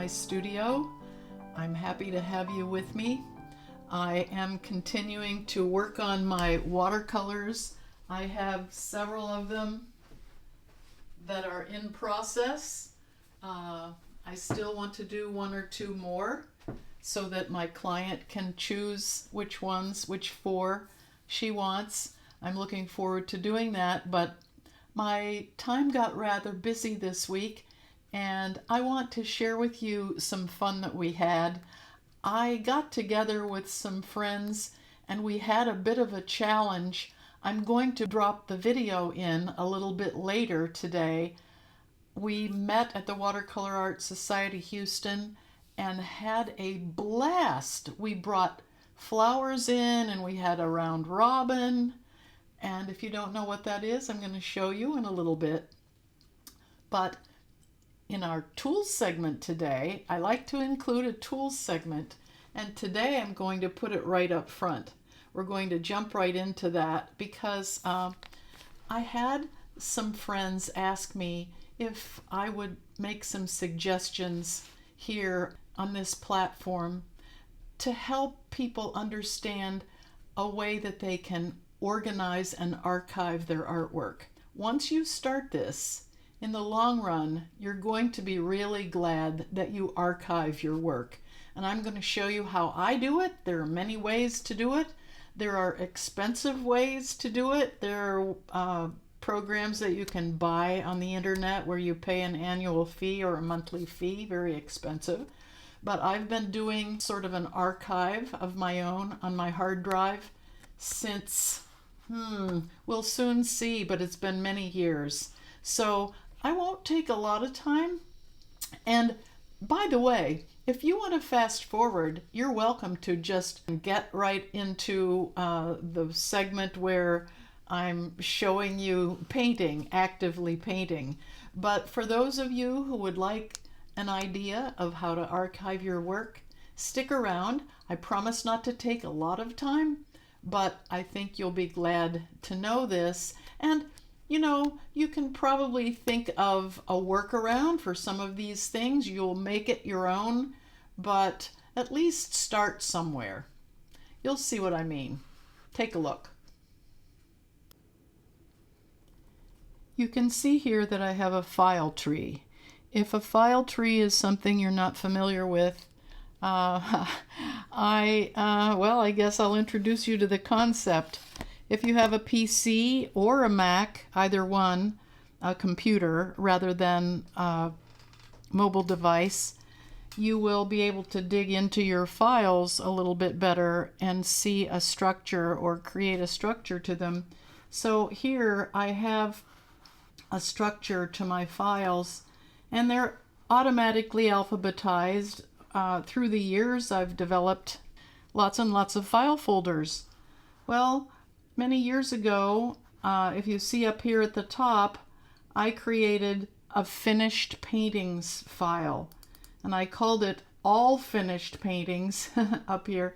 studio. I'm happy to have you with me. I am continuing to work on my watercolors. I have several of them that are in process. I still want to do one or two more so that my client can choose which four she wants. I'm looking forward to doing that, but my time got rather busy this week, and I want to share with you some fun that we had. I got together with some friends and we had a bit of a challenge. I'm going to drop the video in a little bit later today. We met at the Watercolor Art Society-Houston and had a blast. We brought flowers in and we had a round robin. And if you don't know what that is, I'm going to show you in a little bit. But in our tools segment today, I like to include a tools segment. And today I'm going to put it right up front. We're going to jump right into that because I had some friends ask me if I would make some suggestions here on this platform to help people understand a way that they can organize and archive their artwork. Once you start this, in the long run, you're going to be really glad that you archive your work. And I'm going to show you how I do it. There are many ways to do it. There are expensive ways to do it. There are programs that you can buy on the internet where you pay an annual fee or a monthly fee, very expensive. But I've been doing sort of an archive of my own on my hard drive since, we'll soon see, but it's been many years. So I won't take a lot of time. And by the way, if you want to fast forward, you're welcome to just get right into the segment where I'm showing you painting, actively painting. But for those of you who would like an idea of how to archive your work, stick around. I promise not to take a lot of time, but I think you'll be glad to know this. And you know, you can probably think of a workaround for some of these things. You'll make it your own, but at least start somewhere. You'll see what I mean. Take a look. You can see here that I have a file tree. If a file tree is something you're not familiar with, I guess I'll introduce you to the concept. If you have a PC or a Mac, either one, a computer rather than a mobile device, you will be able to dig into your files a little bit better and see a structure or create a structure to them. So here I have a structure to my files, and they're automatically alphabetized. Through the years, I've developed lots and lots of file folders. Well, many years ago, if you see up here at the top, I created a finished paintings file, and I called it all finished paintings up here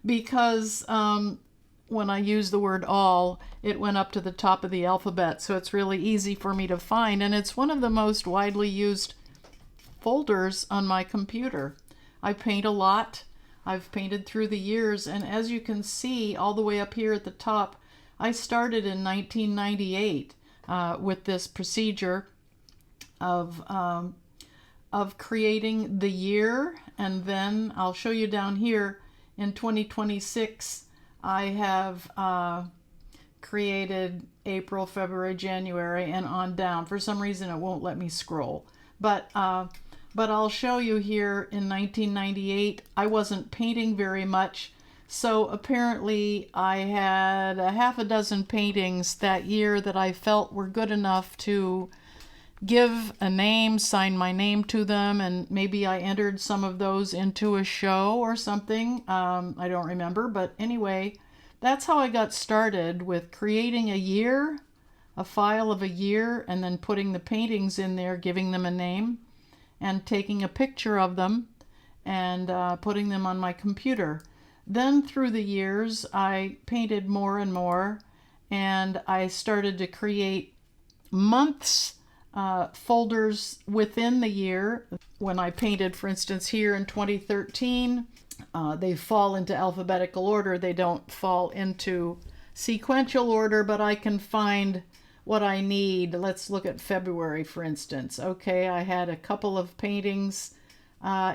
because when I use the word all, it went up to the top of the alphabet, so it's really easy for me to find, and it's one of the most widely used folders on my computer. I paint a lot. I've painted through the years, and as you can see all the way up here at the top, I started in 1998 with this procedure of creating the year, and then I'll show you down here in 2026 I have created April, February, January, and on down. For some reason it won't let me scroll, but I'll show you here in 1998 I wasn't painting very much. So apparently I had a half a dozen paintings that year that I felt were good enough to give a name, sign my name to them, and maybe I entered some of those into a show or something. I don't remember, but anyway, that's how I got started with creating a year, a file of a year, and then putting the paintings in there, giving them a name, and taking a picture of them and putting them on my computer. Then through the years, I painted more and more, and I started to create months folders within the year. When I painted, for instance, here in 2013, they fall into alphabetical order. They don't fall into sequential order, but I can find what I need. Let's look at February, for instance. Okay, I had a couple of paintings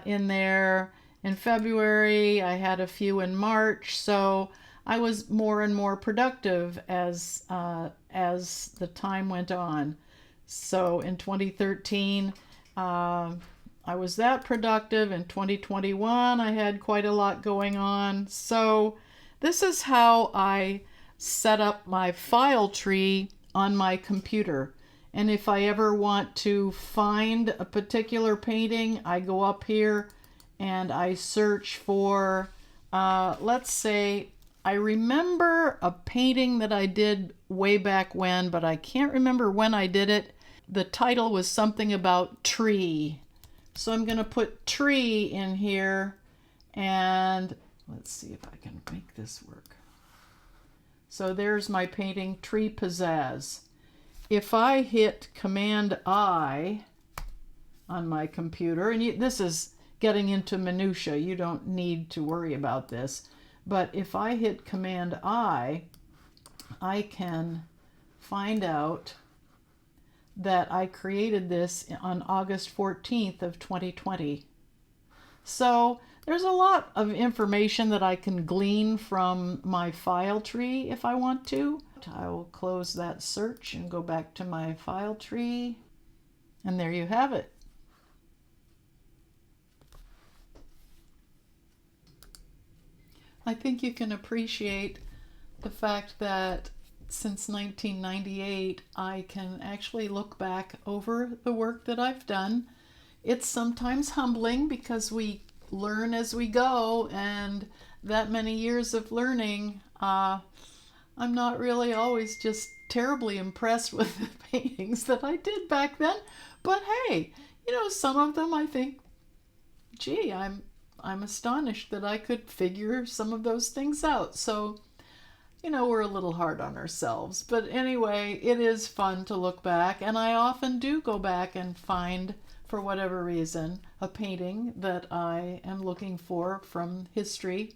in there in February. I had a few in March, so I was more and more productive as the time went on. So in 2013, I was that productive. In 2021, I had quite a lot going on. So this is how I set up my file tree on my computer. And if I ever want to find a particular painting, I go up here and I search for, let's say, I remember a painting that I did way back when, but I can't remember when I did it. The title was something about tree. So I'm going to put tree in here, and let's see if I can make this work. So there's my painting, Tree Pizzazz. If I hit Command I on my computer, and this is getting into minutia, you don't need to worry about this, but if I hit Command I can find out that I created this on August 14th of 2020. So there's a lot of information that I can glean from my file tree if I want to. I will close that search and go back to my file tree. And there you have it. I think you can appreciate the fact that since 1998, I can actually look back over the work that I've done. It's sometimes humbling because we learn as we go, and that many years of learning, I'm not really always just terribly impressed with the paintings that I did back then. But hey, some of them I think, gee, I'm astonished that I could figure some of those things out. So we're a little hard on ourselves. But anyway, it is fun to look back, and I often do go back and find, for whatever reason, a painting that I am looking for from history.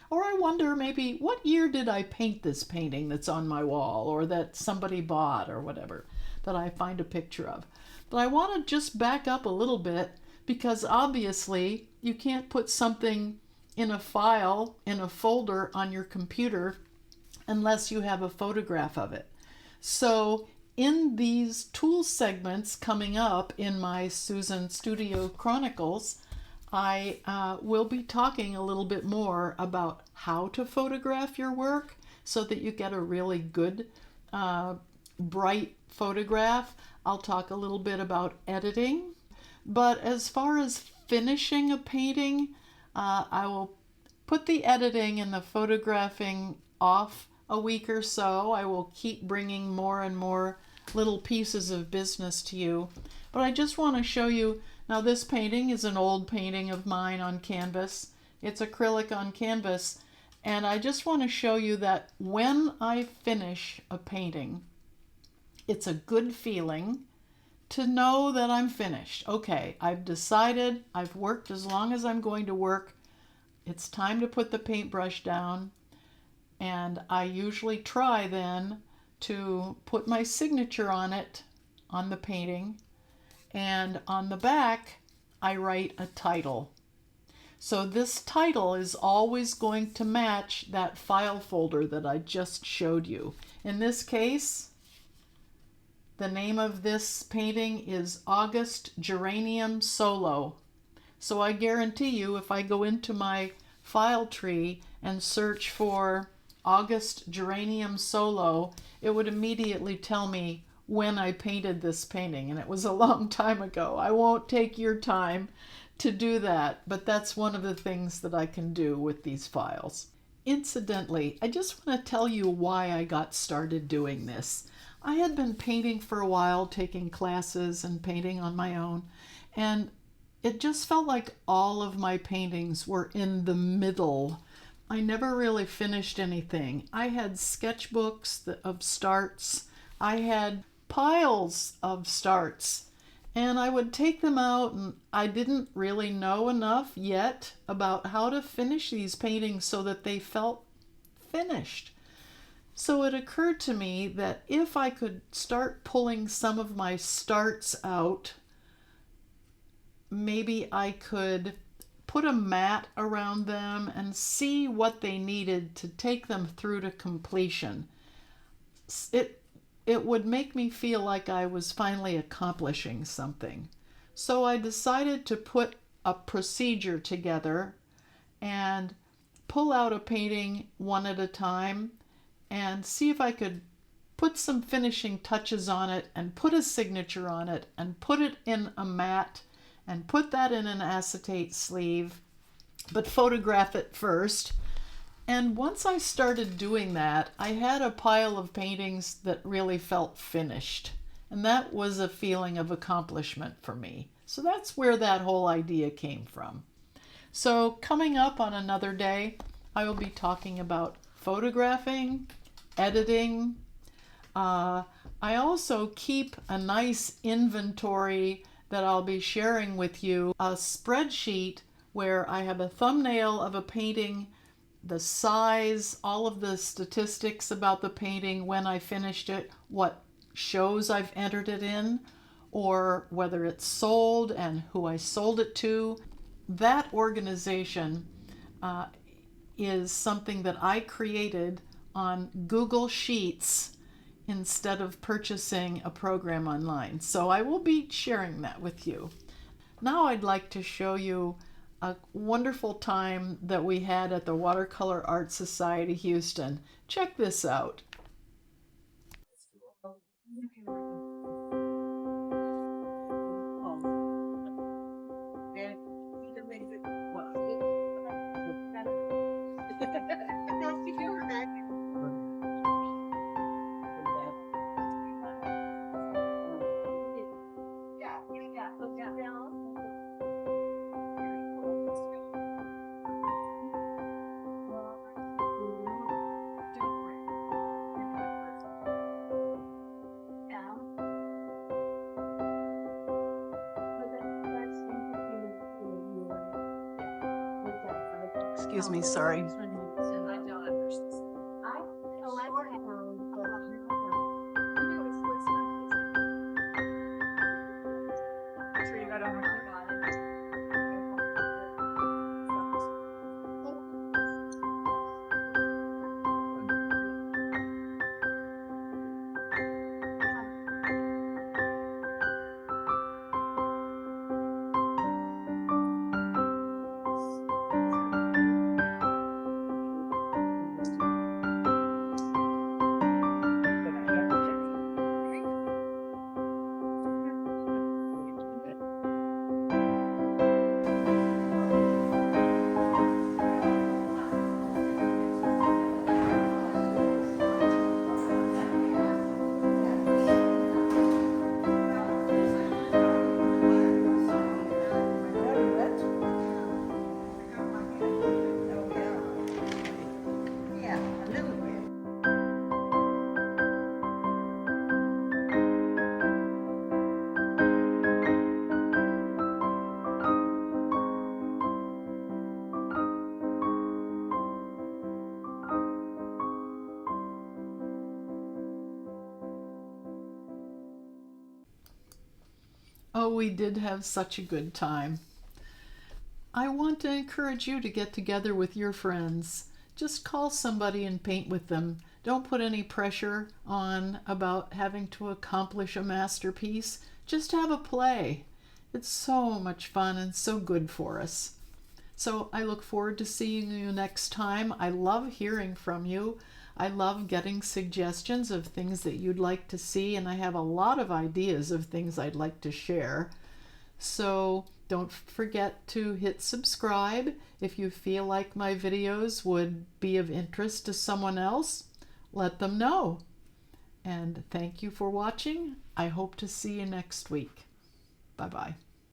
Or I wonder maybe, what year did I paint this painting that's on my wall, or that somebody bought, or whatever, that I find a picture of. But I want to just back up a little bit, because obviously you can't put something in a file, in a folder on your computer, unless you have a photograph of it. So in these tool segments coming up in my Susan Studio Chronicles, I will be talking a little bit more about how to photograph your work so that you get a really good, bright photograph. I'll talk a little bit about editing. But as far as finishing a painting, I will put the editing and the photographing off a week or so. I will keep bringing more and more little pieces of business to you. But I just want to show you, now this painting is an old painting of mine on canvas. It's acrylic on canvas. And I just want to show you that when I finish a painting, it's a good feeling to know that I'm finished. Okay, I've decided, I've worked as long as I'm going to work. It's time to put the paintbrush down. And I usually try then to put my signature on it, on the painting. And on the back, I write a title. So this title is always going to match that file folder that I just showed you. In this case, the name of this painting is August Geranium Solo. So I guarantee you, if I go into my file tree and search for August Geranium Solo, it would immediately tell me when I painted this painting, and it was a long time ago. I won't take your time to do that, but that's one of the things that I can do with these files. Incidentally, I just want to tell you why I got started doing this. I had been painting for a while, taking classes and painting on my own, and it just felt like all of my paintings were in the middle. I never really finished anything. I had sketchbooks of starts. I had piles of starts. And I would take them out, and I didn't really know enough yet about how to finish these paintings so that they felt finished. So it occurred to me that if I could start pulling some of my starts out, maybe I could put a mat around them and see what they needed to take them through to completion. It would make me feel like I was finally accomplishing something. So I decided to put a procedure together and pull out a painting one at a time and see if I could put some finishing touches on it and put a signature on it and put it in a mat and put that in an acetate sleeve, but photograph it first. And once I started doing that, I had a pile of paintings that really felt finished. And that was a feeling of accomplishment for me. So that's where that whole idea came from. So coming up on another day, I will be talking about photographing, editing. I also keep a nice inventory that I'll be sharing with you, a spreadsheet where I have a thumbnail of a painting, the size, all of the statistics about the painting, when I finished it, what shows I've entered it in, or whether it's sold and who I sold it to. That organization is something that I created on Google Sheets instead of purchasing a program online. So I will be sharing that with you. Now I'd like to show you a wonderful time that we had at the Watercolor Art Society-Houston. Check this out. Excuse me, sorry. Oh, we did have such a good time. I want to encourage you to get together with your friends. Just call somebody and paint with them. Don't put any pressure on about having to accomplish a masterpiece. Just have a play. It's so much fun and so good for us. So I look forward to seeing you next time. I love hearing from you. I love getting suggestions of things that you'd like to see, and I have a lot of ideas of things I'd like to share. So don't forget to hit subscribe if you feel like my videos would be of interest to someone else. Let them know. And thank you for watching. I hope to see you next week. Bye-bye.